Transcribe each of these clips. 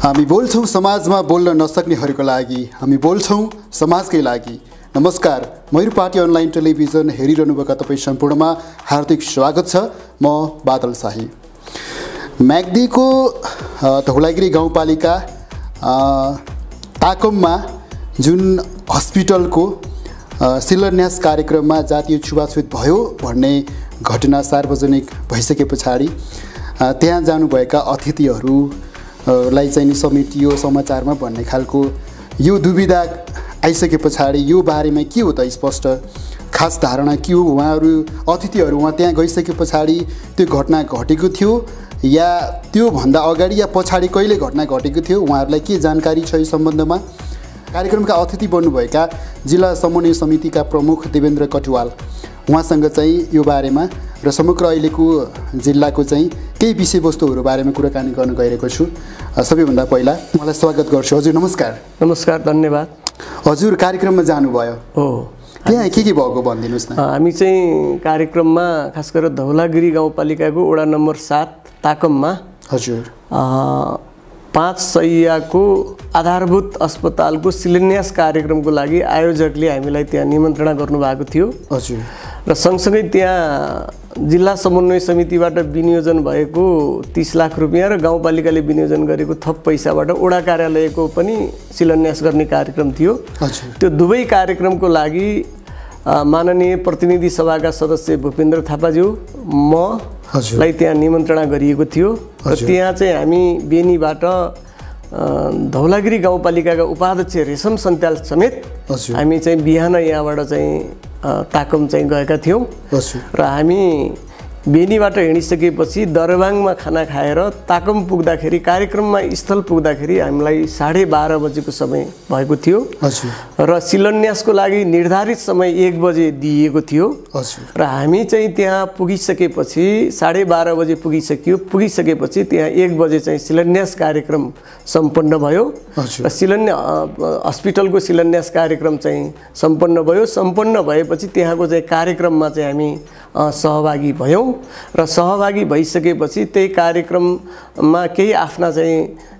हामी बोल्छौं समाजमा बोल्न नसक्नेहरूको लागि, हामी बोल्छौं समाजकै लागि। नमस्कार, मयूर पार्टी अनलाइन टेलिभिजन हेरिरहनुभएका तपाईँ सम्पूर्णमा हार्दिक स्वागत छ। म बादल शाही। म्याग्दीको धौलागिरी गाउँपालिका ताकममा जुन हस्पिटलको शिलान्यास कार्यक्रममा जातीय छुवाछुत भयो भन्ने घटना सार्वजनिक भइसके पछाडि त्यहाँ जानुभएका अतिथिहरूलाई चाहिँ समेटियो समाचारमा भन्ने खालको यो दुविधा आइसके पछाडि यो बारेमा के हो त स्पष्ट खास धारणा के हो? उहाँहरू अतिथिहरू वहाँ त्यहाँ गइसके पछाडि त्यो घटना घटेको थियो या त्योभन्दा अगाडि या पछाडि कहिले घटना घटेको थियो? उहाँहरूलाई के जानकारी छ यो सम्बन्धमा? कार्यक्रमका अतिथि बन्नुभएका जिल्ला समन्वय समितिका प्रमुख देवेन्द्र कटुवाल उहाँसँग चाहिँ यो बारेमा र समग्र अहिलेको जिल्लाको चाहिँ केही विषयवस्तुहरू बारेमा कुराकानी गर्न गइरहेको छु। सबैभन्दा पहिला मलाई स्वागत गर्छु। हजुर नमस्कार। नमस्कार, धन्यवाद। हजुर कार्यक्रममा जानुभयो हो, त्यहाँ के भएको भनिदिनुहोस् न। हामी चाहिँ कार्यक्रममा खास गरेर धौलागिरी गाउँपालिकाको वडा नम्बर 7 ताकममा हजुर 5 शय्याको आधारभूत अस्पतालको शिलान्यास कार्यक्रमको लागि आयोजकले हामीलाई त्यहाँ निमन्त्रणा गर्नुभएको थियो। हजुर। र सँगसँगै त्यहाँ जिल्ला समन्वय समितिबाट विनियोजन भएको 30 लाख रुपियाँ र गाउँपालिकाले विनियोजन गरेको थप पैसाबाट वडा कार्यालयको पनि शिलान्यास गर्ने कार्यक्रम थियो। त्यो दुवै कार्यक्रमको लागि माननीय प्रतिनिधि सभाका सदस्य भूपेन्द्र थापाज्यू लाई त्यहाँ निमन्त्रणा गरिएको थियो। र त्यहाँ चाहिँ हामी बेनीबाट धौलागिरी गाउँपालिकाका उपाध्यक्ष रेशम सन्त्याल समेत हामी चाहिँ बिहान यहाँबाट चाहिँ ताकम चाहिँ गएका थियौँ। र हामी बेनीबाट हिँडिसकेपछि दरबाङमा खाना खाएर ताकम पुग्दाखेरि कार्यक्रममा स्थल पुग्दाखेरि हामीलाई 12:30 बजेको समय भएको थियो र शिलान्यासको लागि निर्धारित समय 1 बजे दिइएको थियो। र हामी चाहिँ त्यहाँ पुगिसकेपछि 12:30 बजे पुगिसकेपछि त्यहाँ 1 बजे चाहिँ शिलान्यास कार्यक्रम सम्पन्न भयो र हस्पिटलको शिलान्यास कार्यक्रम चाहिँ सम्पन्न भयो। सम्पन्न भएपछि त्यहाँको चाहिँ कार्यक्रममा चाहिँ हामी सहभागी भयौँ र सहभागी भइसकेपछि त्यही कार्यक्रममा केही आफ्ना चाहिँ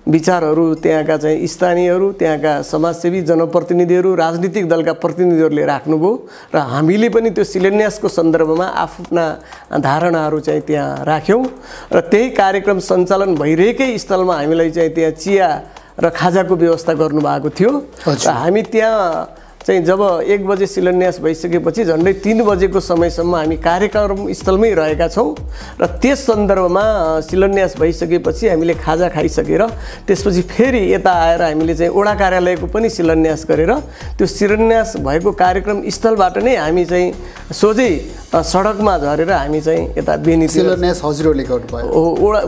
विचारहरू त्यहाँका चाहिँ स्थानीयहरू, त्यहाँका समाजसेवी, जनप्रतिनिधिहरू, राजनीतिक दलका प्रतिनिधिहरूले राख्नुभयो र हामीले पनि त्यो शिलान्यासको सन्दर्भमा आफ्ना धारणाहरू चाहिँ त्यहाँ राख्यौँ। र त्यही कार्यक्रम सञ्चालन भइरहेकै स्थलमा हामीलाई चाहिँ त्यहाँ चिया र खाजाको व्यवस्था गर्नुभएको थियो। र हामी त्यहाँ चाहिँ जब 1 बजे शिलान्यास भइसकेपछि झन्डै 3 बजेको समयसम्म हामी कार्यक्रम स्थलमै रहेका छौँ। र त्यस सन्दर्भमा शिलान्यास भइसकेपछि हामीले खाजा खाइसकेर त्यसपछि फेरि यता आएर हामीले चाहिँ वडा कार्यालयको पनि शिलान्यास गरेर त्यो शिलान्यास भएको कार्यक्रम स्थलबाट नै हामी चाहिँ सोझै सडकमा झरेर हामी चाहिँ यता बेनी शिलान्यास हजुरहरूले गर्नुभयो? वडा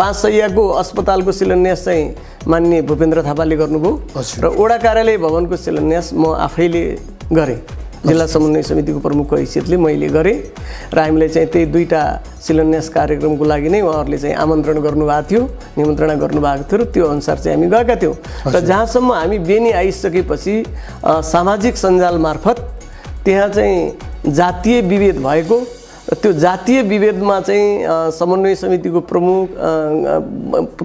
5 शय्याको अस्पतालको शिलान्यास चाहिँ माननीय भूपेन्द्र थापाले गर्नुभयो र वडा कार्यालय भवनको शिलान्यास म आफैले गरेँ। जिल्ला समन्वय समितिको प्रमुखको हैसियतले मैले गरेँ र हामीलाई चाहिँ त्यही 2टा शिलान्यास कार्यक्रमको लागि नै उहाँहरूले चाहिँ आमन्त्रण गर्नुभएको थियो, निमन्त्रणा गर्नुभएको थियो र त्यो अनुसार चाहिँ हामी गएका थियौँ। र जहाँसम्म हामी बेनी आइसकेपछि सामाजिक सञ्जाल मार्फत त्यहाँ चाहिँ जातीय विभेद भएको, त्यो जातीय विभेदमा चाहिँ समन्वय समितिको प्रमुख,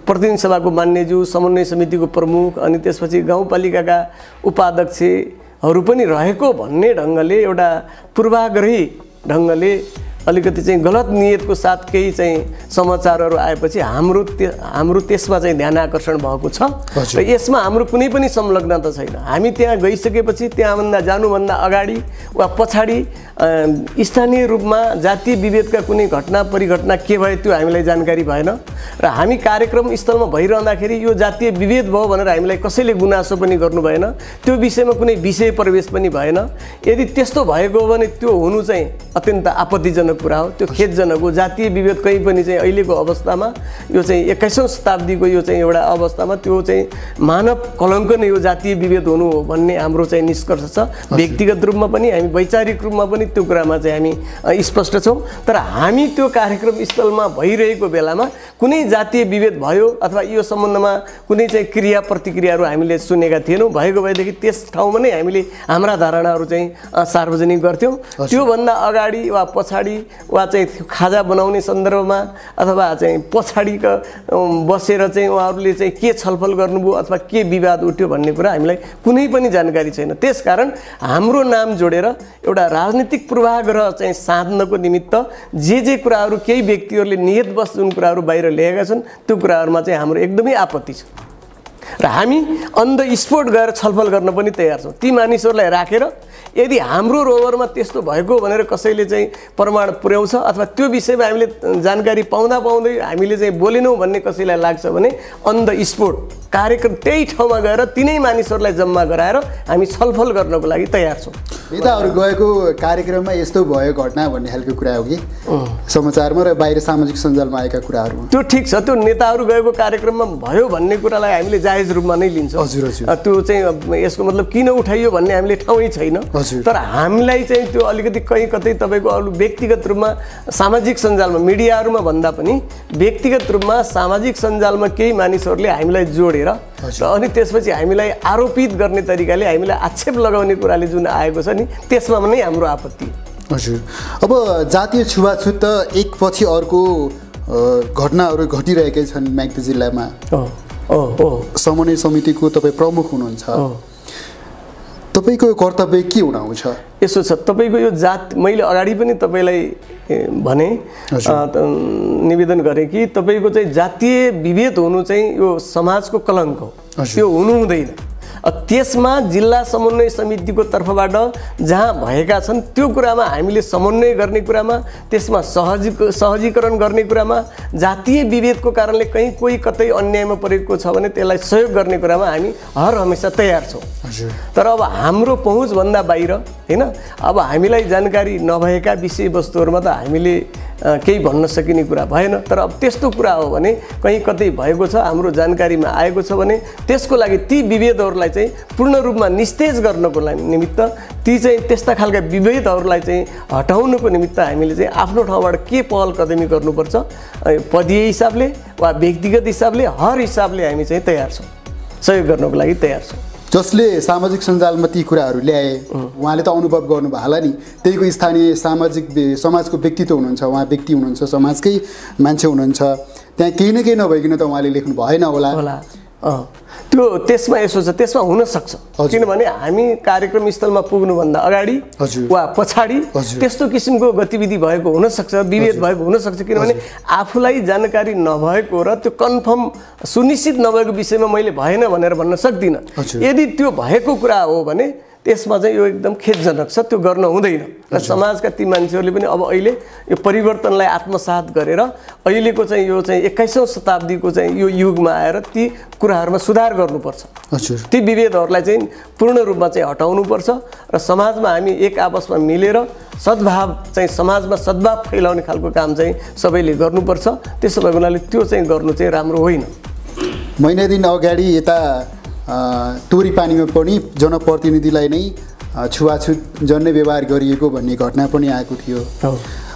प्रतिनिधि सभाको मान्यज्यू, समन्वय समितिको प्रमुख अनि त्यसपछि गाउँपालिकाका उपाध्यक्षहरू पनि रहेको भन्ने ढङ्गले एउटा पूर्वाग्रही ढङ्गले अलिकति चाहिँ गलत नियतको साथ केही चाहिँ समाचारहरू आएपछि हाम्रो त्यसमा चाहिँ ध्यान आकर्षण भएको छ र यसमा हाम्रो कुनै पनि संलग्नता छैन। हामी त्यहाँ गइसकेपछि त्यहाँभन्दा जानुभन्दा अगाडि वा पछाडि स्थानीय रूपमा जातीय विभेदका कुनै घटना परिघटना के भयो त्यो हामीलाई जानकारी भएन र हामी कार्यक्रम स्थलमा भइरहँदाखेरि यो जातीय विभेद भयो भनेर हामीलाई कसैले गुनासो पनि गर्नु भएन। त्यो विषयमा कुनै विषय प्रवेश पनि भएन। यदि त्यस्तो भएको हो भने त्यो हुनु चाहिँ अत्यन्त आपत्तिजनक कुरा हो, त्यो खेदजनक हो। जातीय विभेद कहीँ पनि चाहिँ अहिलेको अवस्थामा यो चाहिँ 21औं शताब्दीको यो चाहिँ एउटा अवस्थामा त्यो चाहिँ मानव कलङ्क नै हो जातीय विभेद हुनु हो भन्ने हाम्रो चाहिँ निष्कर्ष छ। व्यक्तिगत रूपमा पनि हामी वैचारिक रूपमा पनि त्यो कुरामा चाहिँ हामी स्पष्ट छौँ। तर हामी त्यो कार्यक्रम स्थलमा भइरहेको बेलामा कुनै कुनै जातीय विभेद भयो अथवा यो सम्बन्धमा कुनै चाहिँ क्रिया प्रतिक्रियाहरू हामीले सुनेका थिएनौँ। भएको भएदेखि त्यस ठाउँमा नै हामीले हाम्रा धारणाहरू चाहिँ सार्वजनिक गर्थ्यौँ। त्योभन्दा अगाडि वा पछाडि वा चाहिँ खाजा बनाउने सन्दर्भमा अथवा चाहिँ पछाडिका बसेर चाहिँ उहाँहरूले चाहिँ के छलफल गर्नुभयो अथवा के विवाद उठ्यो भन्ने कुरा हामीलाई कुनै पनि जानकारी छैन। त्यसकारण हाम्रो नाम जोडेर एउटा राजनीतिक पूर्वाग्रह चाहिँ साध्नको निमित्त जे कुराहरू केही व्यक्तिहरूले नियतवश जुन कुराहरू बाहिर ल्याएका छन् त्यो कुराहरूमा चाहिँ हाम्रो एकदमै आपत्ति छ र हामी अन द स्पोट गएर छलफल गर्न पनि तयार छौँ। ती मानिसहरूलाई राखेर यदि हाम्रो रोभरमा त्यस्तो भएको भनेर कसैले चाहिँ प्रमाण पुर्याउँछ अथवा त्यो विषयमा हामीले जानकारी पाउँदै हामीले चाहिँ बोलेनौँ भन्ने कसैलाई लाग्छ भने अन द स्पोट कार्यक्रम त्यही ठाउँमा गएर तिनै मानिसहरूलाई जम्मा गराएर हामी छलफल गर्नको लागि तयार छौँ। नेताहरू गएको कार्यक्रममा यस्तो भयो घटना भन्ने खालको कुरा हो कि समाचारमा र बाहिर सामाजिक सञ्जालमा आएका कुराहरू त्यो ठिक छ। त्यो नेताहरू गएको कार्यक्रममा भयो भन्ने कुरालाई हामीले जायज रूपमा नै लिन्छौँ। त्यो चाहिँ यसको मतलब किन उठाइयो भन्ने हामीले ठाउँै छैन। तर हामीलाई चाहिँ त्यो अलिकति कहीँ कतै तपाईँको अरू व्यक्तिगत रूपमा सामाजिक सञ्जालमा मिडियाहरूमा भन्दा पनि व्यक्तिगत रूपमा सामाजिक सञ्जालमा केही मानिसहरूले हामीलाई जोडेर र अनि त्यसपछि हामीलाई आरोपित गर्ने तरिकाले हामीलाई आक्षेप लगाउने कुराले जुन आएको छ नि त्यसमा नै हाम्रो आपत्ति। हजुर, अब जातीय छुवाछुत त एकपछि अर्को घटनाहरू घटिरहेकै छन् म्याग्दी जिल्लामा। समन्वय समितिको तपाईँ प्रमुख हुनुहुन्छ, तपाईँको कर्तव्य के हुनुहुन्छ? यसो छ, तपाईँको यो जात मैले अगाडि पनि तपाईँलाई भने निवेदन गरेँ कि तपाईँको चाहिँ जातीय विभेद हुनु चाहिँ यो समाजको कलङ्क हो, त्यो हुनु हुँदैन। त्यसमा जिल्ला समन्वय समितिको तर्फबाट जहाँ भएका छन् त्यो कुरामा हामीले समन्वय गर्ने कुरामा, त्यसमा सहजीकरण गर्ने कुरामा, जातीय विभेदको कारणले कहीँ कोही कतै अन्यायमा परेको छ भने त्यसलाई सहयोग गर्ने कुरामा हामी हर हमेसा तयार छौँ। तर अब हाम्रो पहुँचभन्दा बाहिर होइन, अब हामीलाई जानकारी नभएका विषयवस्तुहरूमा त हामीले केही भन्न सकिने कुरा भएन। तर अब त्यस्तो कुरा हो भने कहीँ कतै भएको छ, हाम्रो जानकारीमा आएको छ भने त्यसको लागि ती विभेदहरूलाई चाहिँ पूर्ण रूपमा निस्तेज गर्नको निमित्त ती चाहिँ त्यस्ता खालका विभेदहरूलाई चाहिँ हटाउनुको निमित्त हामीले चाहिँ आफ्नो ठाउँबाट के पहल कदमी गर्नुपर्छ पदीय हिसाबले वा व्यक्तिगत हिसाबले हर हिसाबले हामी चाहिँ तयार छौँ, सहयोग गर्नको लागि तयार छौँ। जसले सामाजिक सञ्जालमा ती कुराहरू ल्याए उहाँले त अनुभव गर्नुभयो होला नि, त्यहीको स्थानीय समाजको व्यक्तित्व हुनुहुन्छ, उहाँ व्यक्ति हुनुहुन्छ, समाजकै मान्छे हुनुहुन्छ, त्यहाँ केही न केही नभइकन त उहाँले लेख्नु भएन होला। त्यो त्यसमा यसो छ, त्यसमा हुनसक्छ किनभने हामी कार्यक्रम स्थलमा पुग्नुभन्दा अगाडि वा पछाडि त्यस्तो किसिमको गतिविधि भएको हुनसक्छ, विभेद भएको हुनसक्छ। किनभने आफूलाई जानकारी नभएको र त्यो कन्फर्म सुनिश्चित नभएको विषयमा मैले भएन भनेर भन्न सक्दिनँ। यदि त्यो भएको कुरा हो भने त्यसमा चाहिँ यो एकदम खेदजनक छ, त्यो गर्न हुँदैन। र समाजका ती मान्छेहरूले पनि अब अहिले यो परिवर्तनलाई आत्मसात गरेर अहिलेको चाहिँ यो चाहिँ 21औं शताब्दीको चाहिँ यो युगमा आएर ती कुराहरूमा सुधार गर्नुपर्छ। ती विभेदहरूलाई चाहिँ पूर्ण रूपमा चाहिँ हटाउनुपर्छ र समाजमा हामी एक आपसमा मिलेर सद्भाव चाहिँ समाजमा सद्भाव फैलाउने खालको काम चाहिँ सबैले गर्नुपर्छ। त्यसो भएको हुनाले त्यो चाहिँ गर्नु चाहिँ राम्रो होइन। महिना दिन अगाडि यता तोरीपानीमा पनि जनप्रतिनिधिलाई नै छुवाछुत जन्य व्यवहार गरिएको भन्ने घटना पनि आएको थियो।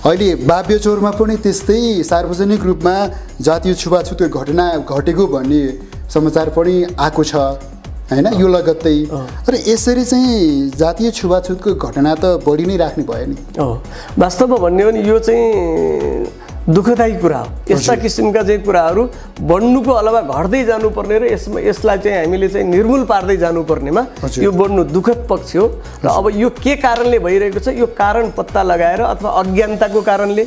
अहिले बाब्यचौरमा पनि त्यस्तै सार्वजनिक रूपमा जातीय छुवाछुतको घटना घटेको भन्ने समाचार पनि आएको छ हैन, यो लगत्तै। र यसरी चाहिँ जातीय छुवाछुतको घटना त बढी नै राख्ने भयो नि। वास्तवमा भन्ने हो भने यो चाहिँ दुःखदायी कुरा हो। यस्ता किसिमका चाहिँ कुराहरू बढ्नुको अलावा घट्दै जानुपर्ने र यसलाई चाहिँ हामीले चाहिँ निर्मूल पार्दै जानुपर्नेमा यो बढ्नु दुःखद पक्ष हो। र अब यो के कारणले भइरहेको छ, यो कारण पत्ता लगाएर अथवा अज्ञानताको कारणले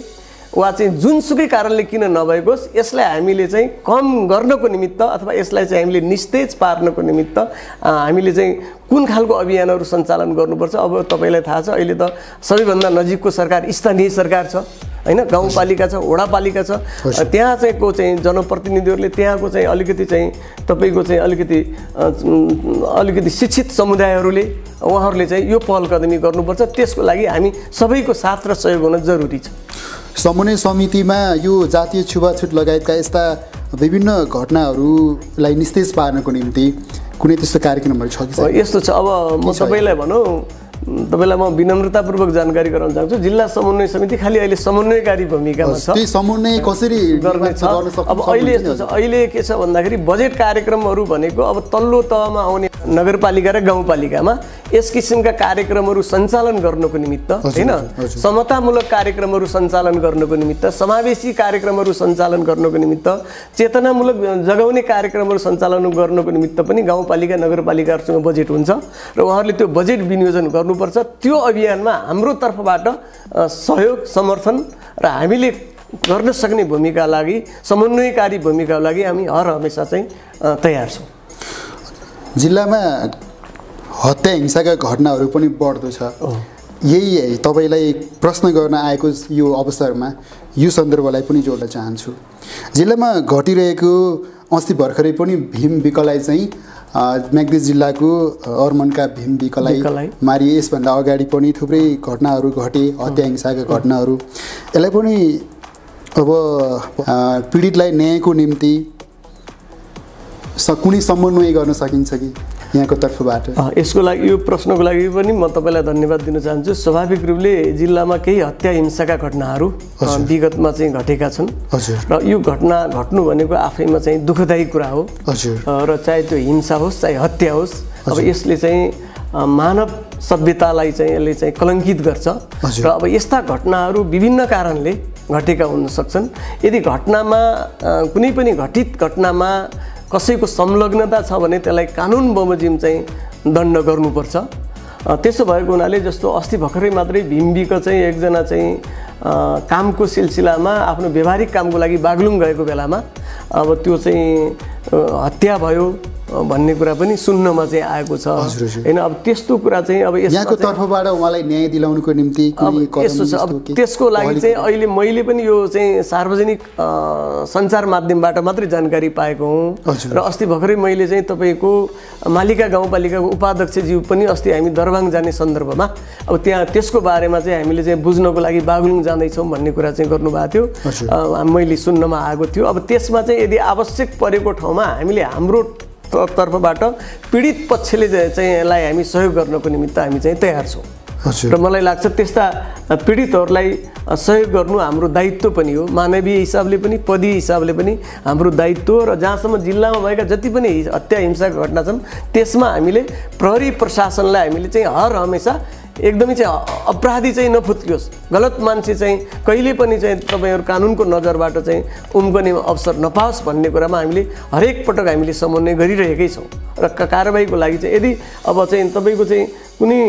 वा चाहिँ जुनसुकै कारणले किन नभएको होस्, यसलाई हामीले चाहिँ कम गर्नको निमित्त अथवा यसलाई चाहिँ हामीले निस्तेज पार्नको निमित्त हामीले चाहिँ कुन खालको अभियानहरू सञ्चालन गर्नुपर्छ। अब तपाईँलाई थाहा छ अहिले त सबैभन्दा नजिकको सरकार स्थानीय सरकार छ हैन, गाउँपालिका छ, वडापालिका छ। त्यहाँ चाहिँ को चाहिँ जनप्रतिनिधिहरूले त्यहाँको चाहिँ अलिकति चाहिँ तपाईँको चाहिँ अलिकति शिक्षित समुदायहरूले उहाँहरूले चाहिँ यो पहल कदमी गर्नुपर्छ। त्यसको लागि हामी सबैको साथ र सहयोग हुन जरुरी छ। समन्वय समितिमा यो जातीय छुवाछुत लगायतका यस्ता विभिन्न घटनाहरूलाई निस्तेज पार्नको निम्ति कुनै त्यस्तो कार्यक्रमहरू छ कि? यस्तो छ, अब म तपाईँलाई भनौँ तपाईँलाई म विनम्रतापूर्वक जानकारी गराउन चाहन्छु जिल्ला समन्वय समिति खालि अहिले समन्वयकारी भूमिकामा छ। त्यो समन्वय कसरी गर्ने छ? अब अहिले यस्तो छ, अहिले के छ भन्दाखेरि बजेट कार्यक्रमहरू भनेको अब तल्लो तहमा आउने नगरपालिका र गाउँपालिकामा यस किसिमका कार्यक्रमहरू सञ्चालन गर्नको निमित्त हैन, समतामूलक कार्यक्रमहरू सञ्चालन गर्नको निमित्त, समावेशी कार्यक्रमहरू सञ्चालन गर्नको निमित्त, चेतनामूलक जगाउने कार्यक्रमहरू सञ्चालन गर्नको निमित्त पनि गाउँपालिका नगरपालिकाहरूसँग बजेट हुन्छ र उहाँहरूले त्यो बजेट विनियोजन गर्नुपर्छ। त्यो अभियानमा हाम्रो तर्फबाट सहयोग समर्थन र हामीले गर्न सक्ने भूमिका लागि समन्वयकारी भूमिकाका लागि हामी हर हमेसा चाहिँ तयार छौँ। जिल्लामा हत्या हिंसाका घटनाहरू पनि बढ्दो छ। यही तपाईँलाई प्रश्न गर्न आएको यो अवसरमा यो सन्दर्भलाई पनि जोड्न चाहन्छु। जिल्लामा घटिरहेको अस्ति भर्खरै पनि भीम विकलाई चाहिँ म्याग्दी जिल्लाको अर्मनका भीम विकलाई मारिए। यसभन्दा अगाडि पनि थुप्रै घटनाहरू घटे, हत्या हिंसाका घटनाहरू। यसलाई पनि अब पीडितलाई न्यायको निम्ति कुनै समन्वय गर्न सकिन्छ कि यहाँको तर्फबाट? यसको लागि यो प्रश्नको लागि पनि म तपाईँलाई धन्यवाद दिन चाहन्छु। स्वाभाविक रूपले जिल्लामा केही हत्या हिंसाका घटनाहरू विगतमा चाहिँ घटेका छन् र यो घटना घट्नु भनेको आफैमा चाहिँ दुःखदायी कुरा हो र चाहे त्यो हिंसा होस् चाहे हत्या होस्, अब यसले चाहिँ मानव सभ्यतालाई चाहिँ यसले चाहिँ कलङ्कित गर्छ र अब यस्ता घटनाहरू विभिन्न कारणले घटेका हुन सक्छन्। यदि घटनामा कुनै पनि घटित घटनामा कसैको संलग्नता छ भने त्यसलाई कानुन बमोजिम चाहिँ दण्ड गर्नुपर्छ। त्यसो भएको हुनाले जस्तो अस्ति भर्खरै मात्रै भीमबीको चाहिँ एकजना चाहिँ कामको सिलसिलामा आफ्नो व्यावहारिक कामको लागि बागलुङ गएको बेलामा अब त्यो चाहिँ हत्या भयो भन्ने कुरा पनि सुन्नमा चाहिँ आएको छ हैन। अब त्यस्तो कुरा चाहिँ अब यहाँको तर्फबाट उहाँलाई न्याय दिलाउनको निम्ति यस्तो छ। अब त्यसको लागि चाहिँ अहिले मैले पनि यो चाहिँ सार्वजनिक सञ्चार माध्यमबाट मात्रै जानकारी पाएको हुँ र अस्ति भर्खरै मैले चाहिँ तपाईँको मालिका गाउँपालिकाको उपाध्यक्षज्यू पनि अस्ति हामी दरबाङ जाने सन्दर्भमा अब त्यहाँ त्यसको बारेमा चाहिँ हामीले चाहिँ बुझ्नको लागि बागलुङ जाँदैछौँ भन्ने कुरा चाहिँ गर्नुभएको थियो, मैले सुन्नमा आएको थियो। अब त्यसमा चाहिँ यदि आवश्यक परेको ठाउँमा हामीले हाम्रो तर्फबाट पीडित पक्षले चाहिँ यसलाई हामी सहयोग गर्नको निमित्त हामी चाहिँ तयार छौँ र मलाई लाग्छ त्यस्ता पीडितहरूलाई सहयोग गर्नु हाम्रो दायित्व पनि हो। मानवीय हिसाबले पनि पदीय हिसाबले पनि हाम्रो दायित्व र जहाँसम्म जिल्लामा भएका जति पनि हत्या हिंसाका घटना छन् त्यसमा हामीले प्रहरी प्रशासनलाई हामीले चाहिँ हर हमेसा एकदमै चाहिँ अपराधी चाहिँ नफुत्कियोस्, गलत मान्छे चाहिँ कहिले पनि चाहिँ तपाईँहरू कानुनको नजरबाट चाहिँ उम्कने अवसर नपाओस् भन्ने कुरामा हामीले हरेक पटक हामीले समन्वय गरिरहेकै छौँ र कारबाहीको लागि चाहिँ यदि अब चाहिँ तपाईँको चाहिँ कुनै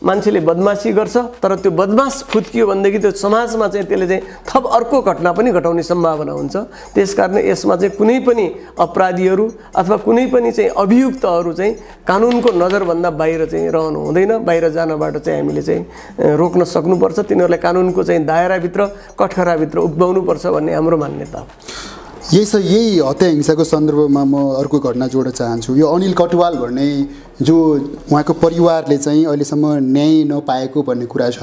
मान्छेले बदमासी गर्छ तर त्यो बदमास फुत्कियो भनेदेखि त्यो समाजमा चाहिँ त्यसले चाहिँ थप अर्को घटना पनि घटाउने सम्भावना हुन्छ। त्यसकारण यसमा चाहिँ कुनै पनि अपराधीहरू अथवा कुनै पनि चाहिँ अभियुक्तहरू चाहिँ कानुनको नजरभन्दा बाहिर चाहिँ रहनु हुँदैन, बाहिर जानबाट चाहिँ हामीले चाहिँ रोक्न सक्नुपर्छ, तिनीहरूलाई कानुनको चाहिँ दायराभित्र कठघराभित्र उभ्याउनुपर्छ भन्ने हाम्रो मान्यता हो। यही हत्या हिंसाको सन्दर्भमा म अर्को घटना जोड्न चाहन्छु। यो अनिल कटुवाल भन्ने जो उहाँको परिवारले चाहिँ अहिलेसम्म न्याय नपाएको भन्ने कुरा छ।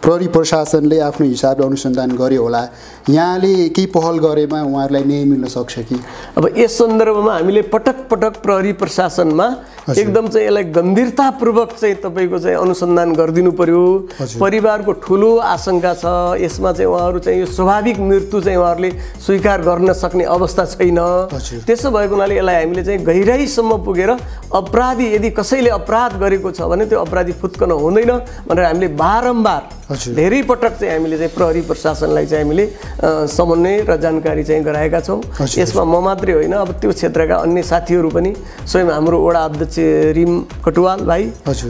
प्रहरी प्रशासनले आफ्नो हिसाबले अनुसन्धान गर्यो होला, यहाँले केही पहल गरेमा उहाँहरूलाई न्याय मिल्न सक्छ कि? अब यस सन्दर्भमा हामीले पटक पटक प्रहरी प्रशासनमा एकदम चाहिँ यसलाई गम्भीरतापूर्वक चाहिँ तपाईँको चाहिँ अनुसन्धान गरिदिनु पर्यो। परिवारको ठुलो आशंका छ, यसमा चाहिँ उहाँहरू चाहिँ यो स्वाभाविक मृत्यु चाहिँ उहाँहरूले स्वीकार गर्न सक्ने अवस्था छैन। त्यसो भएको हुनाले यसलाई हामीले चाहिँ गहिराईसम्म पुगेर अपराधी यदि कसैले अपराध गरेको छ भने त्यो अपराधी फुत्कन हुँदैन भनेर हामीले बारम्बार धेरै पटक चाहिँ हामीले चाहिँ प्रहरी प्रशासनलाई चाहिँ हामीले समन्वय र जानकारी चाहिँ गराएका छौँ। यसमा म मात्रै होइन, अब त्यो क्षेत्रका अन्य साथीहरू पनि, स्वयं हाम्रो वडा अध्यक्ष रिम कटुवाल भाइ,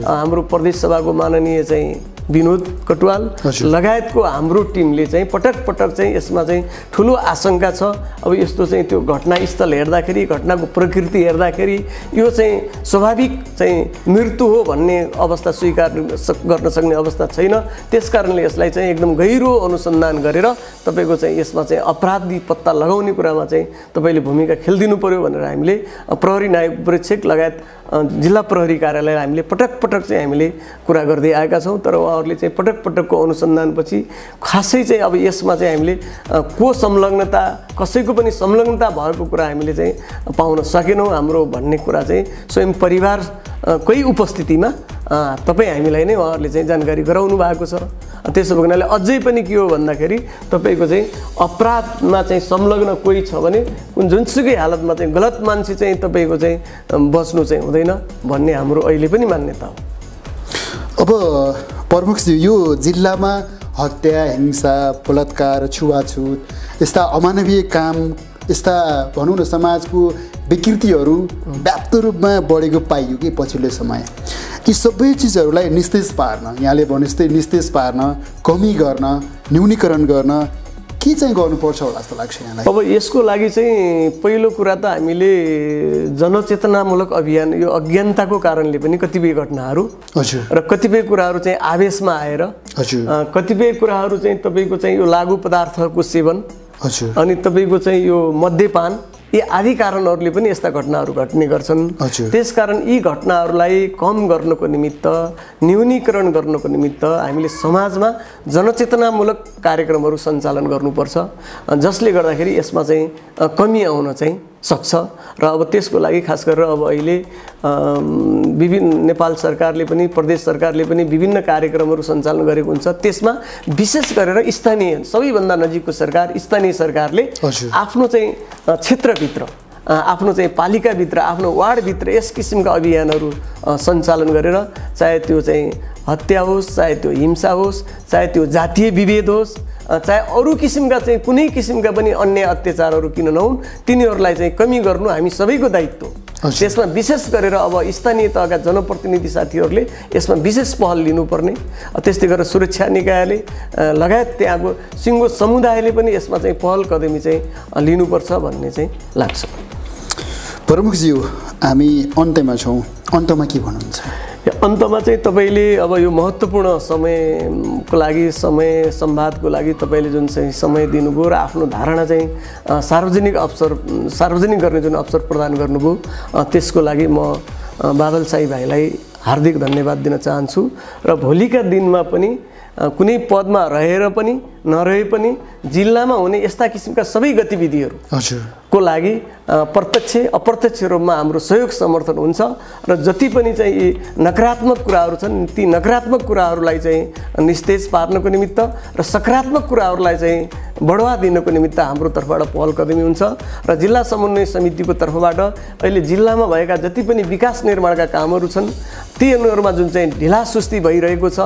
हाम्रो प्रदेश सभाको माननीय चाहिँ विनोद कटुवाल लगायतको हाम्रो टिमले चाहिँ पटक पटक चाहिँ यसमा चाहिँ ठुलो आशंका छ। अब यस्तो चाहिँ त्यो घटनास्थल हेर्दाखेरि, घटनाको प्रकृति हेर्दाखेरि यो चाहिँ स्वाभाविक चाहिँ मृत्यु हो भन्ने अवस्था स्वीकार गर्न सक्ने अवस्था छैन। त्यसकारणले यसलाई चाहिँ एकदम गहिरो अनुसन्धान गरेर तपाईँको चाहिँ यसमा चाहिँ अपराधी पत्ता लगाउने कुरामा चाहिँ तपाईँले भूमिका खेलिदिनु पर्यो भनेर हामीले प्रहरी नायब प्रेक्षक लगायत जिल्ला प्रहरी कार्यालयलाई हामीले पटक पटक चाहिँ हामीले कुरा गर्दै आएका छौँ। तर उहाँहरूले चाहिँ पटक पटकको अनुसन्धानपछि खासै चाहिँ अब यसमा चाहिँ हामीले को संलग्नता, कसैको पनि संलग्नता भएको कुरा हामीले चाहिँ पाउन सकेनौँ हाम्रो भन्ने कुरा चाहिँ स्वयं परिवार कोही उपस्थितिमा तपाईँ हामीलाई नै उहाँहरूले चाहिँ जानकारी गराउनु भएको छ। त्यसो भएको हुनाले अझै पनि के हो भन्दाखेरि तपाईँको चाहिँ अपराधमा चाहिँ संलग्न कोही छ भने जुनसुकै हालतमा चाहिँ गलत मान्छे चाहिँ तपाईँको चाहिँ बस्नु चाहिँ हुँदैन भन्ने हाम्रो अहिले पनि मान्यता हो। अब प्रमुखज्यू, यो जिल्लामा हत्या, हिंसा, बलात्कार, छुवाछुत यस्ता अमानवीय काम, यस्ता भनौँ न समाजको विकृतिहरू व्याप्त रूपमा बढेको पाइयो कि पछिल्लो समय। यी सबै चिजहरूलाई निस्तेज पार्न, यहाँले भने जस्तै निस्तेज पार्न, कमी गर्न, न्यूनीकरण गर्न के चाहिँ गर्नुपर्छ होला जस्तो लाग्छ यहाँलाई? अब यसको लागि चाहिँ पहिलो कुरा त हामीले जनचेतनामूलक अभियान, यो अज्ञानताको कारणले पनि कतिपय घटनाहरू र कतिपय कुराहरू चाहिँ आवेशमा आएर, कतिपय कुराहरू चाहिँ तपाईँको चाहिँ यो लागु पदार्थको सेवन अनि तपाईँको चाहिँ यो मद्यपान, यी आदि कारणहरूले पनि यस्ता घटनाहरू घट्ने गर्छन्। त्यसकारण यी घटनाहरूलाई कम गर्नको निमित्त, न्यूनीकरण गर्नको निमित्त हामीले समाजमा जनचेतनामूलक कार्यक्रमहरू सञ्चालन गर्नुपर्छ, जसले गर्दाखेरि यसमा चाहिँ कमी आउन चाहिँ सक्छ। र अब त्यसको लागि खास गरेर अब अहिले विभिन्न नेपाल सरकारले पनि, प्रदेश सरकारले पनि विभिन्न कार्यक्रमहरू सञ्चालन गरेको हुन्छ। त्यसमा विशेष गरेर स्थानीय, सबैभन्दा नजिकको सरकार, स्थानीय सरकारले आफ्नो चाहिँ क्षेत्रभित्र, आफ्नो चाहिँ पालिकाभित्र, आफ्नो वार्डभित्र यस किसिमका अभियानहरू सञ्चालन गरेर, चाहे त्यो चाहिँ हत्या होस्, चाहे त्यो हिंसा होस्, चाहे त्यो जातीय विभेद होस्, चाहे अरू किसिमका चाहिँ कुनै किसिमका पनि अन्य अत्याचारहरू किन नहुन्, तिनीहरूलाई चाहिँ कमी गर्नु हामी सबैको दायित्व। त्यसमा विशेष गरेर अब स्थानीय तहका जनप्रतिनिधि साथीहरूले यसमा विशेष पहल लिनुपर्ने, त्यस्तै गरेर सुरक्षा निकायले लगायत त्यहाँको सिङ्गो समुदायले पनि यसमा चाहिँ पहल कदमी चाहिँ लिनुपर्छ भन्ने चाहिँ लाग्छ। प्रमुखज्यू, हामी अन्त्यमा छौँ, अन्तमा के भन्नुहुन्छ? अन्तमा चाहिँ तपाईँले अब यो महत्त्वपूर्ण समयको लागि, समय संवादको लागि तपाईँले जुन चाहिँ समय दिनुभयो र आफ्नो धारणा चाहिँ सार्वजनिक गर्ने जुन अवसर प्रदान गर्नुभयो, त्यसको लागि म बादल साई भाइलाई हार्दिक धन्यवाद दिन चाहन्छु। र भोलिका दिनमा पनि कुनै पदमा रहेर पनि नरहे पनि जिल्लामा हुने यस्ता किसिमका सबै गतिविधिहरू को लागि प्रत्यक्ष अप्रत्यक्ष रूपमा हाम्रो सहयोग समर्थन हुन्छ। र जति पनि चाहिँ यी नकारात्मक कुराहरू छन्, ती नकारात्मक कुराहरूलाई चाहिँ निस्तेज पार्नको निमित्त र सकारात्मक कुराहरूलाई चाहिँ बढावा दिनको निमित्त हाम्रो तर्फबाट पहल कदमी हुन्छ। र जिल्ला समन्वय समितिको तर्फबाट अहिले जिल्लामा भएका जति पनि विकास निर्माणका कामहरू छन्, तीहरूमा जुन चाहिँ ढिलासुस्ती भइरहेको छ,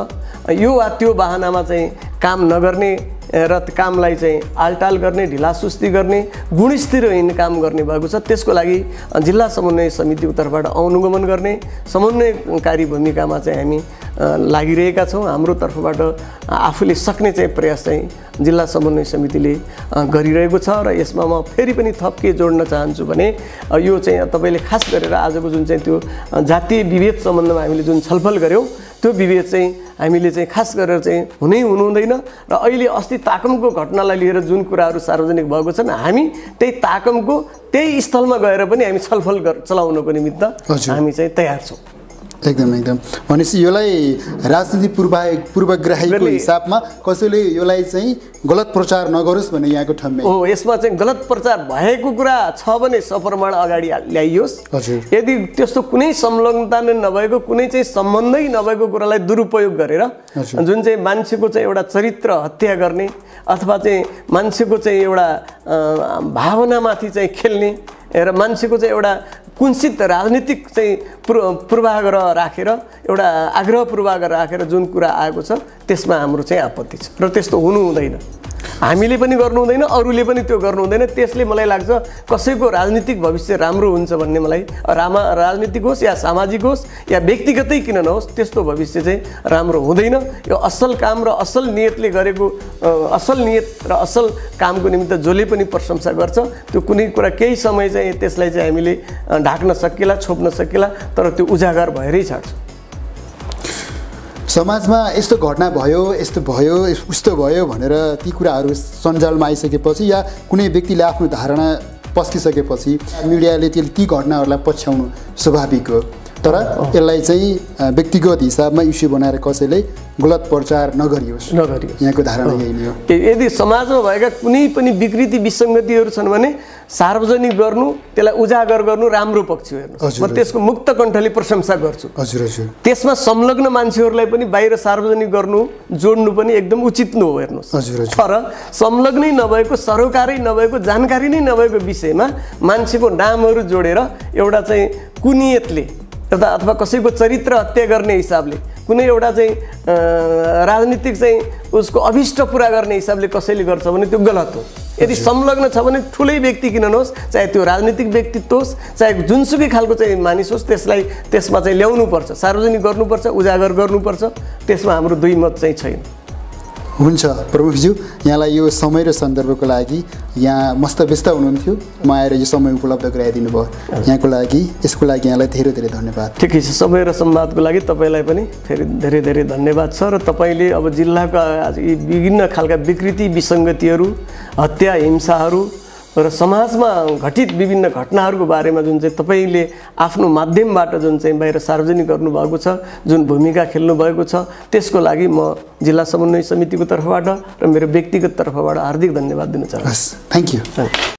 यो वा त्यो बहानामा चाहिँ काम नगर्ने र कामलाई चाहिँ आलटाल गर्ने, ढिलासुस्ती गर्ने, गुणस्तरहीन काम गर्ने भएको छ। त्यसको लागि जिल्ला समन्वय समितिको तर्फबाट अनुगमन गर्ने, समन्वयकारी भूमिकामा चाहिँ हामी लागिरहेका छौँ। हाम्रो तर्फबाट आफूले सक्ने चाहिँ प्रयास चाहिँ जिल्ला समन्वय समितिले गरिरहेको छ। र यसमा म फेरि पनि थप के जोड्न चाहन्छु भने, यो चाहिँ तपाईँले खास गरेर आजको जुन चाहिँ त्यो जातीय विभेद सम्बन्धमा हामीले जुन छलफल गऱ्यौँ, त्यो विभेद चाहिँ हामीले चाहिँ खास गरेर चाहिँ हुनुहुँदैन। र अहिले अस्ति ताकमको घटनालाई लिएर जुन कुराहरू सार्वजनिक भएको छन्, हामी त्यही ताकमको त्यही स्थलमा गएर पनि हामी छलफल चलाउनको निमित्त हामी चाहिँ तयार छौँ। एकदम भनेपछि यसलाई राजनीति पूर्वग्राहीको हिसाबमा कसैले यसलाई चाहिँ गलत प्रचार नगरोस् भन्ने यहाँको ठम्मे हो। यसमा चाहिँ गलत प्रचार भएको कुरा छ भने सप्रमाण अगाडि ल्याइयोस्। यदि त्यस्तो कुनै संलग्नता नै नभएको, कुनै चाहिँ सम्बन्धै नभएको कुरालाई दुरुपयोग गरेर जुन चाहिँ मान्छेको चाहिँ एउटा चरित्र हत्या गर्ने अथवा चाहिँ मान्छेको चाहिँ एउटा भावनामाथि चाहिँ खेल्ने र मान्छेको चाहिँ एउटा कुंसित राजनीतिक चाहिँ पूर्वाग्रह राखेर, एउटा आग्रह पूर्वाग्रह राखेर जुन कुरा आएको छ, त्यसमा हाम्रो चाहिँ आपत्ति छ। र त्यस्तो हुनु हुँदैन, हामीले पनि गर्नु हुँदैन, अरूले पनि त्यो गर्नु हुँदैन। त्यसले मलाई लाग्छ कसैको राजनीतिक भविष्य राम्रो हुन्छ भन्ने, मलाई राजनीतिक होस् या सामाजिक होस् या व्यक्तिगतै किन नहोस्, त्यस्तो भविष्य चाहिँ राम्रो हुँदैन। यो असल काम र असल नियतले गरेको, असल नियत र असल कामको निमित्त जसले पनि प्रशंसा गर्छ, त्यो कुनै कुरा केही समय चाहिँ त्यसलाई चाहिँ हामीले ढाक्न सकिएला, छोप्न सकिएला, तर त्यो उजागर भएरै छाड्छ। समाजमा यस्तो घटना भयो, यस्तो भयो, उस्तो भयो भनेर ती कुराहरू सञ्जालमा आइसकेपछि या कुनै व्यक्तिले आफ्नो धारणा पस्किसकेपछि मिडियाले ती घटनाहरूलाई पछ्याउनु स्वाभाविक हो। तर यसलाई चाहिँ व्यक्तिगत हिसाबमा इस्यु बनाएर कसैले गलत प्रचार नगरियोस् यहाँको धारणा यही नै हो। यदि समाजमा भएका कुनै पनि विकृति विसङ्गतिहरू छन् भने सार्वजनिक गर्नु, त्यसलाई उजागर गर्नु राम्रो पक्ष हो। हेर्नुहोस्, म त्यसको मुक्त कण्ठले प्रशंसा गर्छु। हजुर हजुर। त्यसमा संलग्न मान्छेहरूलाई पनि बाहिर सार्वजनिक गर्नु, जोड्नु पनि एकदम उचित न हो। हेर्नुहोस्, हजुर हजुर। तर संलग्नै नभएको, सरोकारै नभएको, जानकारी नै नभएको विषयमा मान्छेको नामहरू जोडेर एउटा चाहिँ कुनियतले अथवा कसैको चरित्र हत्या गर्ने हिसाबले, कुनै एउटा चाहिँ राजनीतिक चाहिँ उसको अभिष्ट पुरा गर्ने हिसाबले कसैले गर्छ भने त्यो गलत हो। यदि संलग्न छ भने ठुलै व्यक्ति किन नहोस्, चाहे त्यो राजनीतिक व्यक्तित्व होस्, चाहे जुनसुकै खालको चाहिँ मानिस होस्, त्यसमा चाहिँ ल्याउनुपर्छ, सार्वजनिक गर्नुपर्छ, उजागर गर्नुपर्छ। त्यसमा हाम्रो दुई मत चाहिँ छैन। हुन्छ प्रमुखज्यू, यहाँलाई यो समय र सन्दर्भको लागि, यहाँ मस्त व्यस्त हुनुहुन्थ्यो, म आएर यो समय उपलब्ध गराइदिनु भयो, यहाँको लागि यसको लागि यहाँलाई धेरै धेरै धन्यवाद। ठिकै छ, समय र संवादको लागि तपाईँलाई पनि फेरि धेरै धेरै धन्यवाद छ। र तपाईँले अब जिल्लाका यी विभिन्न खालका विकृति विसङ्गतिहरू, हत्या हिंसाहरू र समाजमा घटित विभिन्न घटनाहरूको बारेमा जुन चाहिँ तपाईँले आफ्नो माध्यमबाट जुन चाहिँ बाहिर सार्वजनिक गर्नुभएको छ, जुन भूमिका खेल्नुभएको छ, त्यसको लागि म जिल्ला समन्वय समितिको तर्फबाट र मेरो व्यक्तिगत तर्फबाट हार्दिक धन्यवाद दिन चाहन्छु। Thank you.